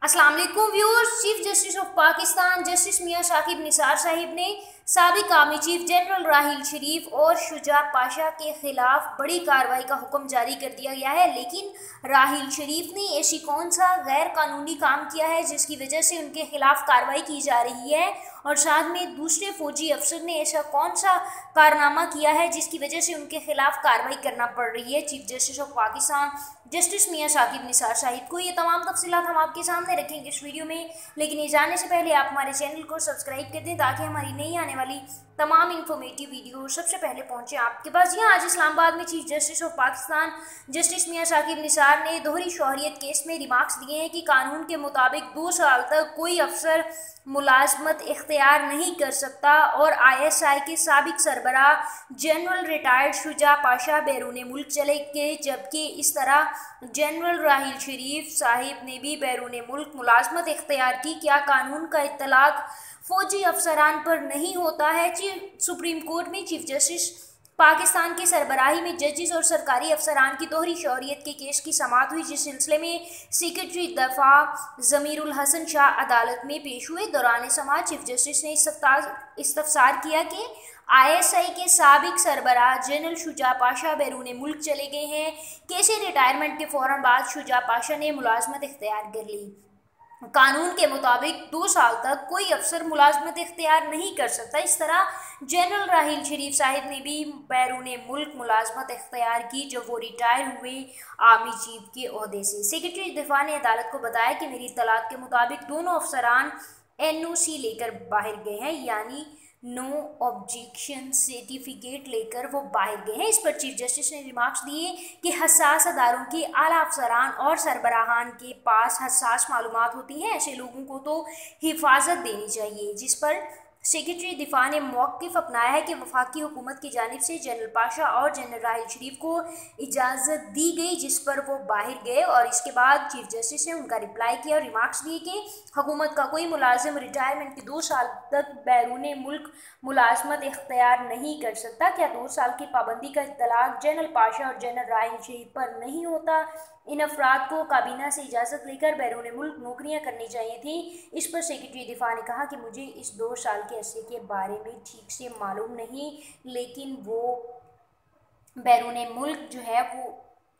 अस्सलाम वालेकुम viewers. Chief justice of Pakistan justice Mian Saqib Nisar sahib ने साबिक army chief general Raheel Sharif और शुजा पाशा के खिलाफ बड़ी कार्रवाई का हुक्म जारी कर दिया गया है। लेकिन राहील शरीफ ने ऐसी कौन सा गैर कानूनी काम किया है जिसकी वजह से उनके खिलाफ कार्रवाई की जा रही है, और साथ में दूसरे फौजी अफसर ने ऐसा कौन सा कारनामा किया है जिसकी वजह से उनके खिलाफ कार्रवाई करना पड़ रही है chief justice of Pakistan justice Mian Saqib Nisar sahib को। ये तमाम तफसीलात हम आपके सामने रखेंगे इस वीडियो में, लेकिन ये जानने से पहले आप हमारे चैनल को सब्सक्राइब कर दें ताकि हमारी नई आने वाली तमाम इन्फॉर्मेटिव वीडियो सबसे पहले पहुंचे आपके पास। यहाँ आज इस्लामाबाद में chief justice of Pakistan justice Mian Saqib Nisar ने दोहरी शौहरियत केस में रिमार्क्स दिए हैं कि कानून के मुताबिक 2 साल तक कोई अफसर मुलाजमत इख्तियार नहीं कर सकता, और ISI के साबिक सरबराह जनरल रिटायर्ड शुजा पाशा बैरून मुल्क चले गए, जबकि इस तरह जनरल राहील शरीफ साहिब ने भी बैरून मुल्क मुलाजमत इख्तियार की। क्या कानून का इत्तलाक फौजी अफसरान पर नहीं होता है? सुप्रीम कोर्ट में चीफ जस्टिस पाकिस्तान के सरबराही में जजेस और सरकारी अफसरान की दोहरी शौहरियत के केस की समाअत हुई, जिस सिलसिले में सेक्रेटरी दफा ज़मीरुल हसन शाह अदालत में पेश हुए। दौरान समाअत चीफ जस्टिस ने इस्तफसार किया कि ISI के साबिक सरबराह जनरल शुजा पाशा बैरून मुल्क चले गए हैं। कैसे रिटायरमेंट के फौरन बाद शुजा पाशा ने मुलाजमत इख्तियार कर ली। कानून के मुताबिक 2 साल तक कोई अफसर मुलाजमत इख्तियार नहीं कर सकता। इस तरह जनरल राहील शरीफ साहिब ने भी बैरून मुल्क मुलाजमत इख्तियार की जब वो रिटायर हुए आर्मी चीफ के ओहदे से। सेक्रेटरी दिफा ने अदालत को बताया कि मेरी इत्तलात के मुताबिक दोनों अफसरान NOC लेकर बाहर गए हैं, यानी नो ऑब्जेक्शन सर्टिफिकेट लेकर वो बाहर गए हैं। इस पर चीफ जस्टिस ने रिमार्क्स दिए कि हसास अदारों के आला अफसरान और सरबराहान के पास हसास मालूमात होती हैं, ऐसे लोगों को तो हिफाजत देनी चाहिए। जिस पर सेक्रेटरी दिफा ने मौक़िफ़ अपनाया है कि वफाकी हुकूमत की जानिब से जनरल पाशा और जनरल राहील शरीफ को इजाज़त दी गई, जिस पर वो बाहर गए। और इसके बाद चीफ जस्टिस ने उनका रिप्लाई किया और रिमार्क्स दिए कि हुकूमत का कोई मुलाजिम रिटायरमेंट के 2 साल तक बैरून मुल्क मुलाजमत इख्तियार नहीं कर सकता। क्या 2 साल की पाबंदी का इत्तलाक जनरल पाशा और जनरल राहील शरीफ पर नहीं होता? इन अफराद को काबीना से इजाज़त लेकर बैरून मुल्क नौकरियां करनी चाहिए थी। इस पर सेक्रेटरी दिफा ने कहा कि मुझे इस 2 साल के अरसे के बारे में ठीक से मालूम नहीं, लेकिन वो बैरून मुल्क जो है वो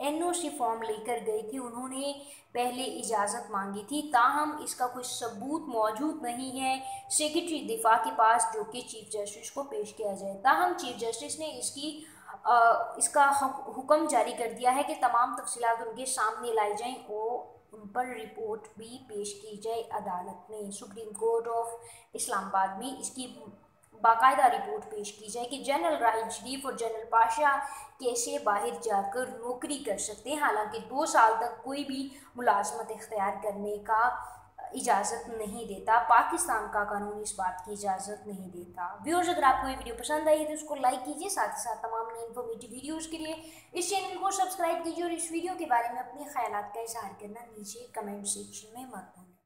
NOC फॉर्म लेकर गए थे, उन्होंने पहले इजाज़त मांगी थी, ताहम इसका कोई सबूत मौजूद नहीं है सेक्रेटरी दिफा के पास जो कि चीफ जस्टिस को पेश किया जाए। ताहम चीफ जस्टिस ने इसका हुक्म जारी कर दिया है कि तमाम तफसीलात उनके सामने लाई जाएं और उन पर रिपोर्ट भी पेश की जाए अदालत में। सुप्रीम कोर्ट ऑफ इस्लामाबाद में इसकी बाकायदा रिपोर्ट पेश की जाए कि जनरल राहील शरीफ और जनरल पाशा कैसे बाहर जाकर नौकरी कर सकते हैं, हालांकि 2 साल तक कोई भी मुलाजमत इख्तियार करने का इजाज़त नहीं देता। पाकिस्तान का कानून इस बात की इजाज़त नहीं देता। व्यूअर्स, अगर आपको ये वीडियो पसंद आई है तो उसको लाइक कीजिए, साथ ही साथ तमाम नई इन्फॉर्मेटिव वीडियोज़ के लिए इस चैनल को सब्सक्राइब कीजिए, और इस वीडियो के बारे में अपने ख्यालात का इजहार करना नीचे कमेंट सेक्शन में मत भूलिए।